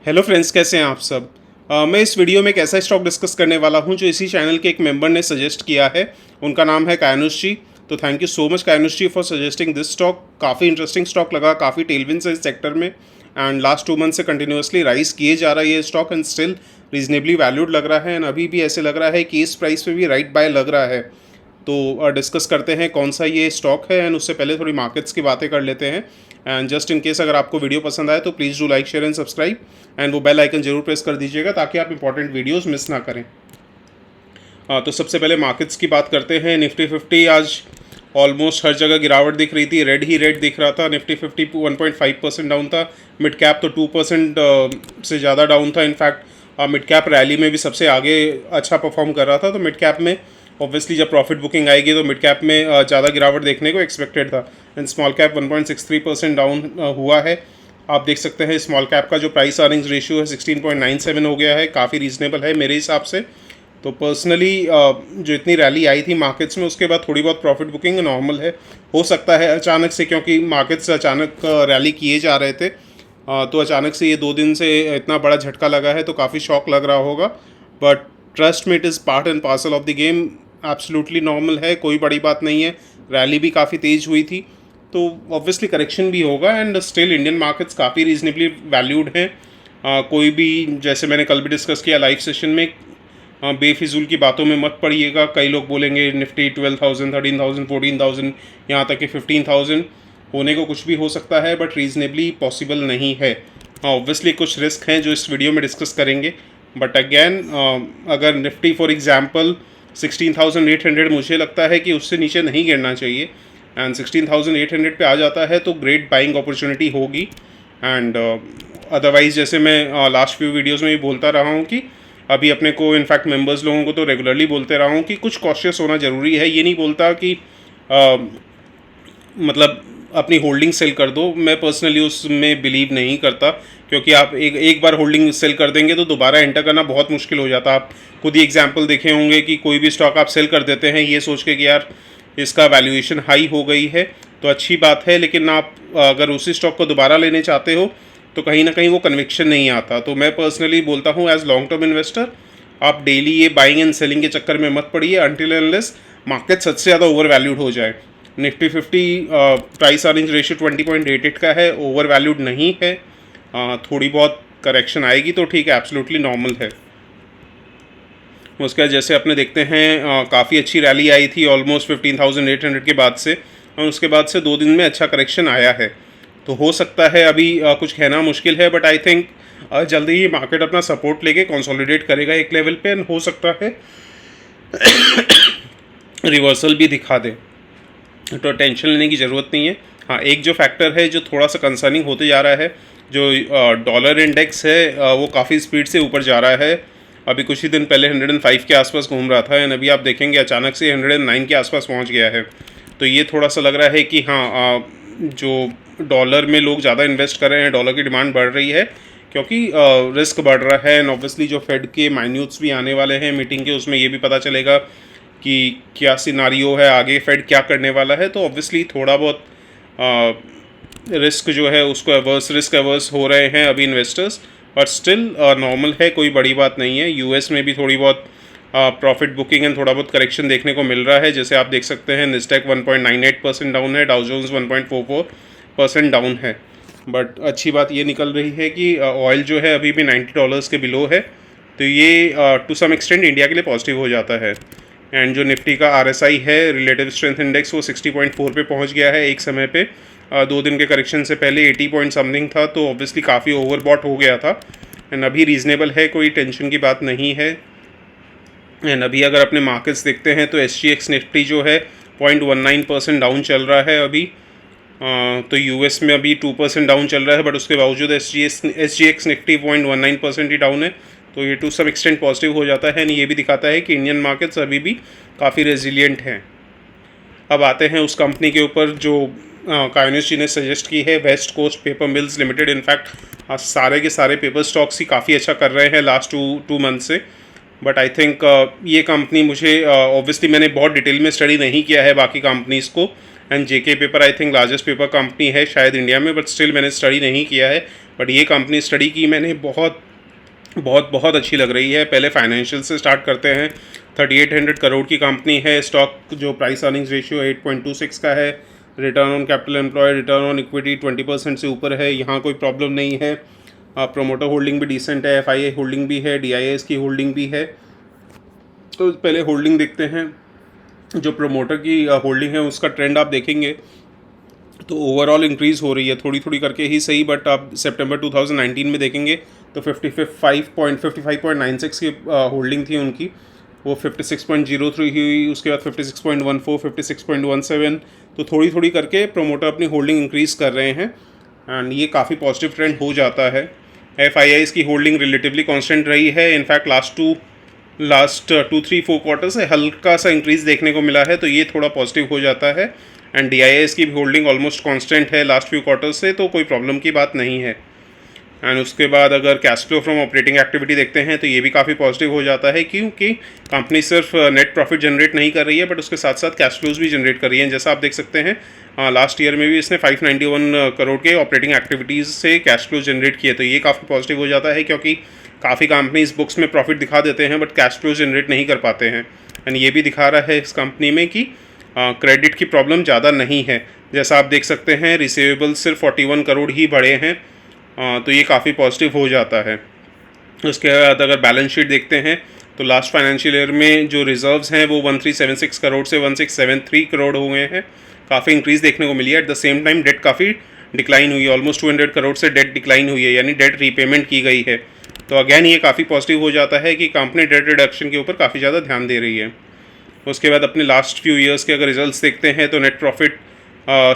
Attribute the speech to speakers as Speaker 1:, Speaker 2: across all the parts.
Speaker 1: Hello friends, कैसे हैं आप सब। मैं इस वीडियो में एक ऐसा स्टॉक डिस्कस करने वाला हूं जो इसी चैनल के एक मेंबर ने सजेस्ट किया है। उनका नाम है कायनुश जी। तो thank you so much Kaynush ji for suggesting this stock. काफ़ी इंटरेस्टिंग स्टॉक लगा, काफ़ी टेलविंड्स है इस सेक्टर में एंड लास्ट 2 मंथ से कंटिन्यूसली राइज किए जा रहा है ये stock and still reasonably valued लग रहा है एंड अभी भी ऐसे लग रहा है कि इस प्राइस पे भी राइट बाय लग रहा है। तो डिस्कस करते हैं कौन सा ये स्टॉक है एंड उससे पहले थोड़ी मार्केट्स की बातें कर लेते हैं। एंड जस्ट इन केस अगर आपको वीडियो पसंद आए तो please do like share and subscribe and वो बेल आइकन जरूर प्रेस कर दीजिएगा ताकि आप इंपॉर्टेंट वीडियोस मिस ना करें। तो सबसे पहले मार्केट्स की बात करते हैं। निफ्टी 50 आज ऑलमोस्ट हर जगह गिरावट दिख रही थी, रेड ही रेड दिख रहा था। निफ्टी 50 1.5% डाउन था। मिड कैप तो 2% से ज़्यादा डाउन था। इनफैक्ट मिड कैप रैली में भी सबसे आगे अच्छा परफॉर्म कर रहा था। तो मिड कैप में ऑब्वियसली जब प्रॉफिट बुकिंग आएगी तो मिड कैप में ज़्यादा गिरावट देखने को एक्सपेक्टेड था। एंड स्मॉल कैप 1.63% डाउन हुआ है। आप देख सकते हैं स्मॉल कैप का जो प्राइस अर्निंग्स रेशियो है 16.97 हो गया है, काफ़ी रीजनेबल है मेरे हिसाब से। तो पर्सनली जो इतनी रैली आई थी मार्केट्स में उसके बाद थोड़ी बहुत प्रॉफिट बुकिंग नॉर्मल है। हो सकता है अचानक से, क्योंकि मार्केट्स अचानक रैली किए जा रहे थे, तो अचानक से ये 2 दिन से इतना बड़ा झटका लगा है तो काफ़ी शॉक लग रहा होगा। बट ट्रस्ट में it is part and parcel of the game. Absolutely normal है, कोई बड़ी बात नहीं है। रैली भी काफ़ी तेज़ हुई थी तो ऑब्वियसली करेक्शन भी होगा एंड स्टिल इंडियन मार्केट्स काफ़ी रीजनेबली वैल्यूड हैं। कोई भी, जैसे मैंने कल भी डिस्कस किया लाइव सेशन में, बेफिजूल की बातों में मत पड़िएगा। कई लोग बोलेंगे निफ्टी 12,000, 13,000, 14,000, यहाँ तक कि 15,000 होने को कुछ भी हो सकता है बट रीजनेबली पॉसिबल नहीं है। ऑब्वियसली कुछ रिस्क हैं जो इस वीडियो में डिस्कस करेंगे बट अगेन अगर निफ्टी फॉर एग्जांपल 16,800, मुझे लगता है कि उससे नीचे नहीं गिरना चाहिए एंड 16,800 पे आ जाता है तो ग्रेट बाइंग अपॉर्चुनिटी होगी। एंड अदरवाइज़ जैसे मैं लास्ट फ्यू वीडियोज़ में भी बोलता रहा हूँ कि अभी अपने को इनफैक्ट मेंबर्स लोगों को तो रेगुलरली बोलते रहा हूँ कि कुछ कॉशियस होना ज़रूरी है। ये नहीं बोलता कि मतलब अपनी होल्डिंग सेल कर दो। मैं पर्सनली उसमें बिलीव नहीं करता, क्योंकि आप एक बार होल्डिंग सेल कर देंगे तो दोबारा एंटर करना बहुत मुश्किल हो जाता है। आप खुद ही एग्जांपल देखे होंगे कि कोई भी स्टॉक आप सेल कर देते हैं ये सोच के कि यार इसका वैल्यूएशन हाई हो गई है तो अच्छी बात है, लेकिन आप अगर उसी स्टॉक को दोबारा लेने चाहते हो तो कहीं ना कहीं वो कन्विक्शन नहीं आता। तो मैं पर्सनली बोलता हूँ एज लॉन्ग टर्म इन्वेस्टर आप डेली ये बाइंग एंड सेलिंग के चक्कर में मत पड़िए अनटिल अनलेस मार्केट सबसे ज़्यादा ओवर वैल्यूड हो जाए। निफ्टी 50 प्राइस अर्निंग रेशियो 20.88 का है, ओवर वैल्यूड नहीं है। थोड़ी बहुत करेक्शन आएगी तो ठीक है, एब्सोल्युटली नॉर्मल है। उसके बाद जैसे अपने देखते हैं काफ़ी अच्छी रैली आई थी ऑलमोस्ट 15,800 के बाद से, और उसके बाद से 2 दिन में अच्छा करेक्शन आया है। तो हो सकता है अभी कुछ कहना मुश्किल है बट आई थिंक जल्दी ही मार्केट अपना सपोर्ट लेके कंसोलिडेट करेगा एक लेवल पे एंड हो सकता है रिवर्सल भी दिखा दे। तो टेंशन लेने की ज़रूरत नहीं है। हाँ, एक जो फैक्टर है जो थोड़ा सा कंसर्निंग होते जा रहा है, जो डॉलर इंडेक्स है वो काफ़ी स्पीड से ऊपर जा रहा है। अभी कुछ ही दिन पहले 105 के आसपास घूम रहा था एंड अभी आप देखेंगे अचानक से 109 के आसपास पहुंच गया है। तो ये थोड़ा सा लग रहा है कि हाँ, जो डॉलर में लोग ज़्यादा इन्वेस्ट कर रहे हैं, डॉलर की डिमांड बढ़ रही है क्योंकि रिस्क बढ़ रहा है एंड ऑब्वियसली जो फेड के माइन्यूट्स भी आने वाले हैं मीटिंग के, उसमें ये भी पता चलेगा कि क्या सिनारियो है आगे, फेड क्या करने वाला है। तो ऑब्वियसली थोड़ा बहुत रिस्क जो है उसको रिस्क एवर्स हो रहे हैं अभी इन्वेस्टर्स, बट स्टिल नॉर्मल है, कोई बड़ी बात नहीं है। यूएस में भी थोड़ी बहुत प्रॉफिट बुकिंग एंड थोड़ा बहुत करेक्शन देखने को मिल रहा है। जैसे आप देख सकते हैं निस्टेक 1.98% डाउन है, डाउ जोन्स 1.44% डाउन है। बट अच्छी बात ये निकल रही है कि ऑयल जो है अभी भी $90 के बिलो है, तो ये टू सम एक्सटेंट इंडिया के लिए पॉजिटिव हो जाता है। एंड जो निफ्टी का RSI है रिलेटिव स्ट्रेंथ इंडेक्स वो 60.4 पे पहुंच गया है एक समय पे। 2 दिन के करेक्शन से पहले 80 पॉइंट समथिंग था, तो ऑब्वियसली काफ़ी ओवरबॉट हो गया था एंड अभी रीजनेबल है, कोई टेंशन की बात नहीं है। एंड अभी अगर अपने मार्केट्स देखते हैं तो SGX निफ्टी जो है 0.19% डाउन चल रहा है अभी। तो यूएस में अभी 2% डाउन चल रहा है बट उसके बावजूद SGX निफ्टी 0.19% ही डाउन है। तो ये टू सम एक्सटेंट पॉजिटिव हो जाता है एंड ये भी दिखाता है कि इंडियन मार्केट्स अभी भी काफ़ी रेजिलियंट हैं। अब आते हैं उस कंपनी के ऊपर जो कायनुश जी ने सजेस्ट की है, West Coast Paper Mills Limited. In fact सारे के सारे पेपर स्टॉक्स ही काफ़ी अच्छा कर रहे हैं लास्ट टू मंथ से। बट आई थिंक ये कंपनी मुझे ऑब्वियसली मैंने बहुत डिटेल में स्टडी नहीं किया है बाकी कंपनीज़ को and JK paper I think largest paper company है शायद इंडिया में, बट स्टिल मैंने स्टडी नहीं किया है। बट ये कंपनी स्टडी की मैंने, बहुत बहुत बहुत अच्छी लग रही है। पहले फाइनेंशियल से स्टार्ट करते हैं। 3800 करोड़ की कंपनी है। स्टॉक जो प्राइस अर्निंग्स रेशियो 8.26 का है। Return on capital employed, return on equity 20% से ऊपर है, यहाँ कोई प्रॉब्लम नहीं है। प्रोमोटर होल्डिंग भी डिसेंट है, एफआईआई होल्डिंग भी है, डीआईएस की होल्डिंग भी है। तो पहले होल्डिंग देखते हैं। जो प्रोमोटर की होल्डिंग है उसका ट्रेंड आप देखेंगे तो ओवरऑल इंक्रीज़ हो रही है, थोड़ी थोड़ी करके ही सही, बट आप सितंबर 2019 में देखेंगे तो 55.96 की होल्डिंग थी उनकी, वो 56.03 हुई, उसके बाद 56.14, 56.17। तो थोड़ी थोड़ी करके प्रोमोटर अपनी होल्डिंग इंक्रीज़ कर रहे हैं एंड ये काफ़ी पॉजिटिव ट्रेंड हो जाता है। एफआईआईज़ की होल्डिंग रिलेटिवली कांस्टेंट रही है। इनफैक्ट लास्ट 2-3-4 क्वार्टर से हल्का सा इंक्रीज़ देखने को मिला है, तो ये थोड़ा पॉजिटिव हो जाता है। एंड डीआईएस की भी होल्डिंग ऑलमोस्ट कांस्टेंट है लास्ट फ्यू क्वार्टर से, तो कोई प्रॉब्लम की बात नहीं है। एंड उसके बाद अगर cash flow from operating activity देखते हैं तो ये भी काफ़ी पॉजिटिव हो जाता है, क्योंकि कंपनी सिर्फ नेट प्रॉफिट जनरेट नहीं कर रही है बट उसके साथ साथ कैश फ्लोज भी जनरेट कर रही है। जैसा आप देख सकते हैं लास्ट ईयर में भी इसने 591 करोड़ के ऑपरेटिंग एक्टिविटीज़ से कैश फ्लो जनरेट किए, तो ये काफ़ी पॉजिटिव हो जाता है, क्योंकि काफ़ी कंपनीज बुक्स में प्रॉफिट दिखा देते हैं बट कैश फ्लो जनरेट नहीं कर पाते हैं। एंड ये भी दिखा रहा है इस कंपनी में कि क्रेडिट की प्रॉब्लम ज़्यादा नहीं है। जैसा आप देख सकते हैं रिसीवेबल सिर्फ 41 करोड़ ही बढ़े हैं, तो ये काफ़ी पॉजिटिव हो जाता है। उसके बाद अगर बैलेंस शीट देखते हैं तो लास्ट फाइनेंशियल ईयर में जो रिजर्व्स हैं वो 1376 करोड़ से 1673 करोड़ हो गए हैं, काफ़ी इंक्रीज़ देखने को मिली है। At the same time debt काफ़ी डिक्लाइन हुई है, ऑलमोस्ट 200 करोड़ से डेट डिक्लाइन हुई है, यानी डेट रीपेमेंट की गई है। तो अगेन ये काफ़ी पॉजिटिव हो जाता है कि कंपनी डेट रिडक्शन के ऊपर काफ़ी ज़्यादा ध्यान दे रही है। उसके बाद अपने लास्ट फ्यू ईयर्स के अगर रिजल्ट्स देखते हैं तो net profit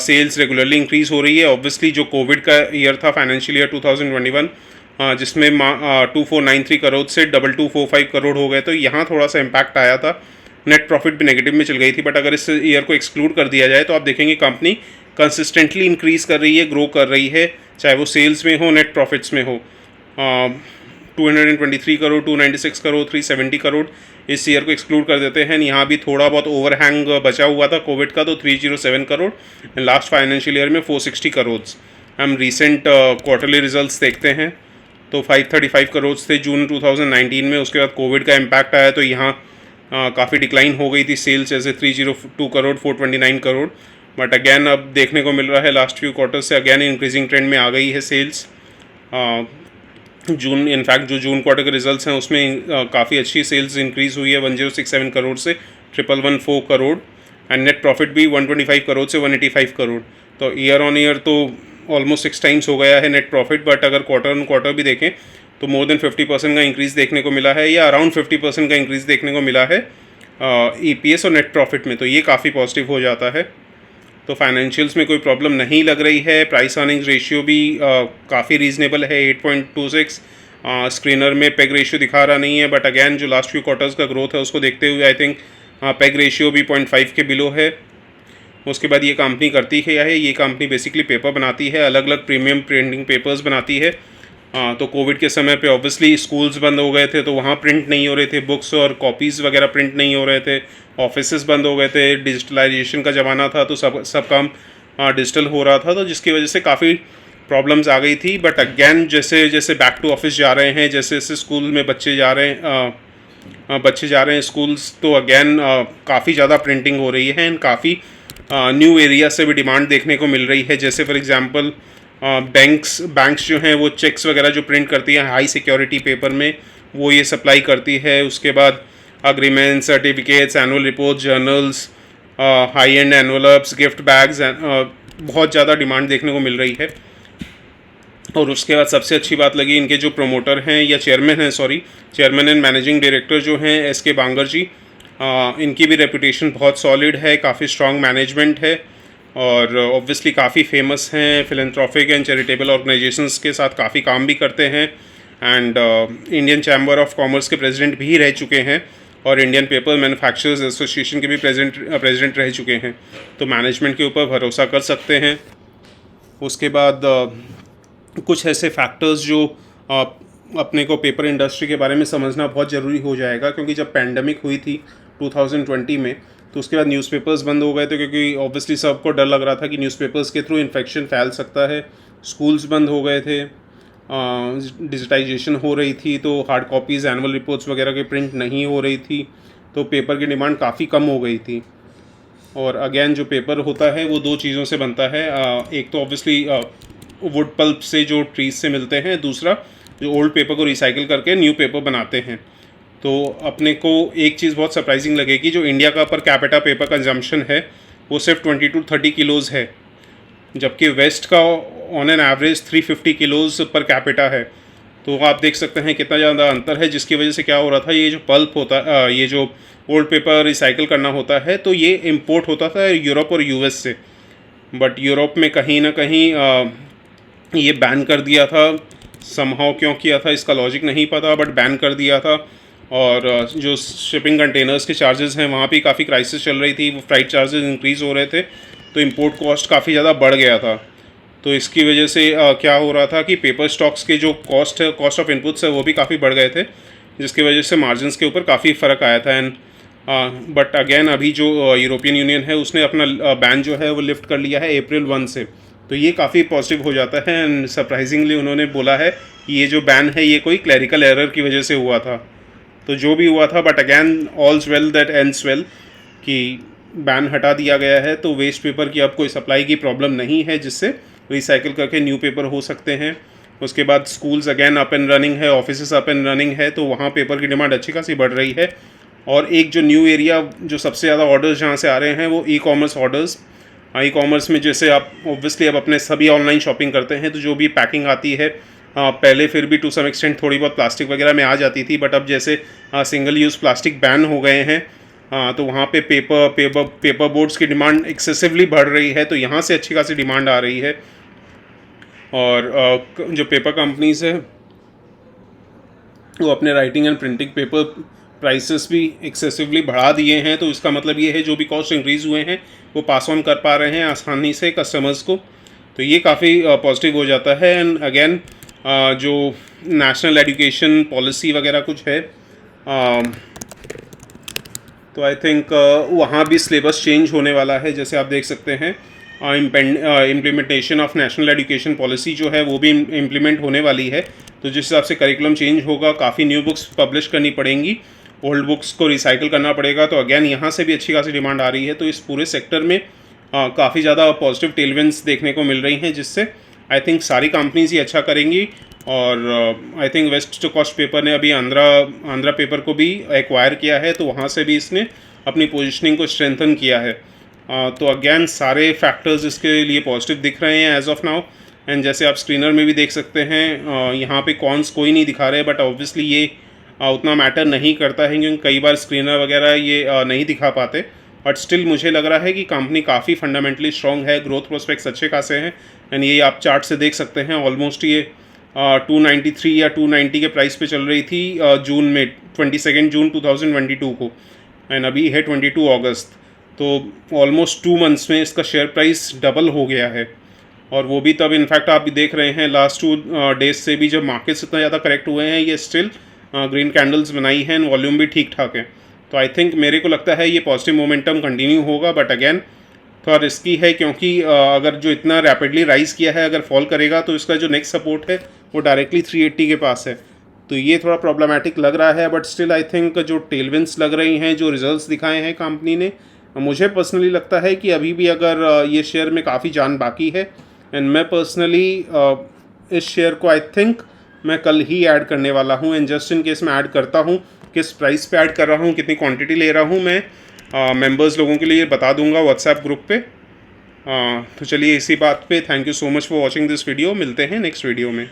Speaker 1: sales regularly increase हो रही है। ऑब्वियसली जो कोविड का ईयर था फाइनेंशियल ईयर 2021, जिसमें 2493 करोड़ से 2245 करोड़ हो गए, तो यहाँ थोड़ा सा इम्पैक्ट आया था, नेट प्रॉफिट भी नेगेटिव में चल गई थी। बट अगर इस ईयर को एक्सक्लूड कर दिया जाए तो आप देखेंगे कंपनी कंसिस्टेंटली इंक्रीज़ कर रही है, ग्रो कर रही है, चाहे वो सेल्स में हो, नेट प्रॉफिट्स में हो। 223 करोड़, 296 करोड़, 370 करोड़ इस ईयर को एक्सक्लूड कर देते हैं। यहाँ भी थोड़ा बहुत ओवरहैंग बचा हुआ था कोविड का, तो 307 करोड़, लास्ट फाइनेंशियल ईयर में 460 करोड़। हम रीसेंट क्वार्टरली रिजल्ट्स देखते हैं तो 535 करोड़ थे जून 2019 में। उसके बाद कोविड का इम्पैक्ट आया तो यहाँ काफ़ी डिक्लाइन हो गई थी सेल्स, जैसे 302 करोड़, 429 करोड़। बट अगेन अब देखने को मिल रहा है लास्ट फ्यू क्वार्टर से अगेन इंक्रीजिंग ट्रेंड में आ गई है सेल्स। जून, इनफैक्ट जो जून क्वार्टर के रिजल्ट्स हैं उसमें काफ़ी अच्छी सेल्स इंक्रीज़ हुई है 1067 करोड़ से 1114 करोड़, एंड नेट प्रॉफिट भी 125 करोड़ से 185 करोड़। तो ईयर ऑन ईयर तो ऑलमोस्ट 6 टाइम्स हो गया है नेट प्रॉफिट, बट अगर क्वार्टर ऑन क्वार्टर भी देखें तो मोर देन 50% का इंक्रीज़ देखने को मिला है, या अराउंड 50% का इंक्रीज़ देखने को मिला है EPS और नेट प्रॉफिट में, तो ये काफ़ी पॉजिटिव हो जाता है। तो फाइनेंशियल्स में कोई प्रॉब्लम नहीं लग रही है। प्राइस अर्निंग्स रेशियो भी काफ़ी रीजनेबल है, 8.26। स्क्रीनर में पेग रेशियो दिखा रहा नहीं है, बट अगेन जो लास्ट फ्यू क्वार्टर्स का ग्रोथ है उसको देखते हुए आई थिंक पेग रेशियो भी 0.5 के बिलो है। उसके बाद ये कंपनी करती है ये कंपनी बेसिकली पेपर बनाती है, अलग अलग प्रीमियम प्रिंटिंग पेपर्स बनाती है। तो कोविड के समय पे ऑब्वियसली स्कूल्स बंद हो गए थे, तो वहाँ प्रिंट नहीं हो रहे थे, बुक्स और कॉपीज़ वगैरह प्रिंट नहीं हो रहे थे, ऑफिसेज बंद हो गए थे, डिजिटलाइजेशन का ज़माना था, तो सब काम डिजिटल हो रहा था, तो जिसकी वजह से काफ़ी प्रॉब्लम्स आ गई थी। बट अगेन जैसे जैसे बैक टू ऑफिस जा रहे हैं, जैसे जैसे स्कूल में बच्चे जा रहे हैं स्कूल्स, तो अगेन काफ़ी ज़्यादा प्रिंटिंग हो रही है, एंड काफ़ी न्यू एरिया से भी डिमांड देखने को मिल रही है। जैसे फॉर एग्जांपल बैंक्स जो हैं वो चेक्स वगैरह जो प्रिंट करती हैं हाई सिक्योरिटी पेपर में, वो ये सप्लाई करती है। उसके बाद agreement, certificates, annual report, journals, high and envelopes, gift bags, बहुत ज़्यादा डिमांड देखने को मिल रही है। और उसके बाद सबसे अच्छी बात लगी इनके जो प्रोमोटर हैं या चेयरमैन एंड मैनेजिंग डायरेक्टर जो हैं SK बांगर जी, इनकी भी रेपुटेशन बहुत सॉलिड है, काफ़ी स्ट्रॉन्ग मैनेजमेंट है, और ऑब्वियसली काफ़ी फेमस हैं, फिलैंथ्रोपिक एंड चैरिटेबल ऑर्गेनाइजेशंस के साथ काफ़ी काम भी करते हैं, and Indian chamber of commerce के प्रेसिडेंट भी रह चुके हैं, और इंडियन पेपर मैन्युफैक्चरर्स एसोसिएशन के भी प्रेसिडेंट रह चुके हैं। तो मैनेजमेंट के ऊपर भरोसा कर सकते हैं। उसके बाद कुछ ऐसे फैक्टर्स जो अपने को पेपर इंडस्ट्री के बारे में समझना बहुत ज़रूरी हो जाएगा, क्योंकि जब पैंडमिक हुई थी 2020 में। तो उसके बाद न्यूज़पेपर्स बंद हो गए थे क्योंकि ऑब्वियसली सबको डर लग रहा था कि न्यूज़पेपर्स के थ्रू इन्फेक्शन फैल सकता है। स्कूल्स बंद हो गए थे, डिजिटाइजेशन हो रही थी, तो हार्ड कॉपीज़ एनुअल रिपोर्ट्स वगैरह के प्रिंट नहीं हो रही थी, तो पेपर की डिमांड काफ़ी कम हो गई थी। और अगेन जो पेपर होता है वो दो चीज़ों से बनता है, एक तो ऑब्वियसली वुड पल्प से जो ट्रीज से मिलते हैं, दूसरा जो ओल्ड पेपर को रिसाइकिल करके न्यू पेपर बनाते हैं। तो अपने को एक चीज़ बहुत सरप्राइजिंग लगेगी, जो इंडिया का पर कैपिटा पेपर कंजम्पशन है वो सिर्फ 20 to 30 किलोज़ है, जबकि वेस्ट का on an average 350 kilos per capita है। तो आप देख सकते हैं कितना ज़्यादा अंतर है, जिसकी वजह से क्या हो रहा था, ये जो पल्प होता ये जो ओल्ड पेपर रिसाइकिल करना होता है तो ये इंपोर्ट होता था यूरोप और यूएस से। बट यूरोप में कहीं ना कहीं ये बैन कर दिया था, समहाउ क्यों किया था इसका लॉजिक नहीं पता, बट बैन कर दिया था। और जो शिपिंग कंटेनर्स के चार्जेस हैं वहाँ पे काफ़ी क्राइसिस चल रही थी, वो फ्राइट चार्जेस इंक्रीज़ हो रहे थे, तो इंपोर्ट कॉस्ट काफ़ी ज़्यादा बढ़ गया था। तो इसकी वजह से क्या हो रहा था कि पेपर स्टॉक्स के जो कॉस्ट है, कॉस्ट ऑफ इनपुट्स है, वो भी काफ़ी बढ़ गए थे, जिसकी वजह से मार्जिन्स के ऊपर काफ़ी फ़र्क आया था। एंड बट अगेन अभी जो यूरोपियन यूनियन है उसने अपना बैन जो है वो लिफ्ट कर लिया है अप्रैल 1 से, तो ये काफ़ी पॉजिटिव हो जाता है। एंड सरप्राइजिंगली उन्होंने बोला है कि ये जो बैन है ये कोई क्लैरिकल एरर की वजह से हुआ था। तो जो भी हुआ था, but again all's well that ends well, कि बैन हटा दिया गया है, तो वेस्ट पेपर की अब कोई सप्लाई की प्रॉब्लम नहीं है, जिससे रिसाइकिल करके न्यू पेपर हो सकते हैं। उसके बाद schools again up and running है, ऑफिसेस अप एंड रनिंग है, तो वहाँ पेपर की डिमांड अच्छी खासी बढ़ रही है। और एक जो न्यू एरिया जो सबसे ज़्यादा ऑर्डर्स जहाँ से आ रहे हैं वो e commerce orders. E commerce में जैसे आप ऑब्वियसली अब अपने सभी ऑनलाइन शॉपिंग करते हैं, तो जो भी पैकिंग आती है, पहले फिर भी टू सम एक्सटेंट थोड़ी बहुत प्लास्टिक वगैरह में आ जाती थी, बट अब जैसे सिंगल यूज़ प्लास्टिक बैन हो गए हैं, तो वहाँ पे पेपर बोर्ड्स की डिमांड एक्सेसिवली बढ़ रही है, तो यहाँ से अच्छी खासी डिमांड आ रही है। और जो पेपर कंपनीज़ है वो अपने writing and printing paper prices भी एक्सेसिवली बढ़ा दिए हैं, तो इसका मतलब ये है जो भी कॉस्ट इंक्रीज़ हुए हैं वो पास ऑन कर पा रहे हैं आसानी से कस्टमर्स को, तो ये काफ़ी पॉजिटिव हो जाता है। एंड अगेन जो नेशनल एजुकेशन पॉलिसी वगैरह कुछ है, तो आई थिंक वहाँ भी सिलेबस चेंज होने वाला है। जैसे आप देख सकते हैं implementation of national education policy जो है वो भी इम्प्लीमेंट होने वाली है, तो जिस हिसाब से करिकुलम चेंज होगा, काफ़ी न्यू बुक्स पब्लिश करनी पड़ेंगी, ओल्ड बुक्स को रिसाइकिल करना पड़ेगा, तो अगेन यहाँ से भी अच्छी खासी डिमांड आ रही है। तो इस पूरे सेक्टर में काफ़ी ज़्यादा पॉजिटिव टेलविंड्स देखने को मिल रही हैं, जिससे आई थिंक सारी कंपनीज ही अच्छा करेंगी। और I think West Coast Paper ने अभी आंध्रा पेपर को भी एक्वायर किया है, तो वहाँ से भी इसने अपनी पोजिशनिंग को स्ट्रेंथन किया है। तो अगेन सारे फैक्टर्स इसके लिए पॉजिटिव दिख रहे हैं एज ऑफ नाउ। एंड जैसे आप स्क्रीनर में भी देख सकते हैं, यहाँ पे कॉन्स कोई नहीं दिखा रहे, बट ऑब्वियसली ये उतना मैटर नहीं करता है, क्योंकि कई बार स्क्रीनर वगैरह ये नहीं दिखा पाते, बट स्टिल मुझे लग रहा है कि कंपनी काफ़ी फंडामेंटली स्ट्रॉन्ग है, ग्रोथ प्रोस्पेक्ट्स अच्छे खासे हैं। एंड ये आप चार्ट से देख सकते हैं, ऑलमोस्ट ये 293 या 290 के प्राइस पे चल रही थी जून में, 22 जून 2022 को, एंड अभी है 22 अगस्त, तो ऑलमोस्ट 2 मंथ्स में इसका शेयर प्राइस डबल हो गया है। और वो भी तब, इनफैक्ट आप भी देख रहे हैं लास्ट 2 डेज से भी जब मार्केट्स इतना ज़्यादा करेक्ट हुए हैं, ये स्टिल ग्रीन कैंडल्स बनाई हैं, वॉल्यूम भी ठीक ठाक है। तो आई थिंक मेरे को लगता है ये पॉजिटिव मोमेंटम कंटिन्यू होगा, बट अगेन थोड़ा रिस्की है, क्योंकि अगर जो इतना रैपिडली राइज़ किया है अगर फॉल करेगा तो इसका जो नेक्स्ट सपोर्ट है वो डायरेक्टली 380 के पास है, तो ये थोड़ा प्रॉब्लमेटिक लग रहा है। बट स्टिल आई थिंक जो टेलविंड्स लग रही हैं, जो रिजल्ट्स दिखाए हैं कंपनी ने, मुझे पर्सनली लगता है कि अभी भी अगर ये शेयर में काफ़ी जान बाकी है। एंड मैं पर्सनली इस शेयर को आई थिंक मैं कल ही ऐड करने वाला हूँ, एंड जस्ट इन केस मैं ऐड करता हूँ, किस प्राइस पे ऐड कर रहा हूँ, कितनी क्वांटिटी ले रहा हूँ, मैं मेंबर्स लोगों के लिए बता दूंगा व्हाट्सएप ग्रुप पे। तो चलिए इसी बात पे thank you so much for watching this video, मिलते हैं नेक्स्ट वीडियो में।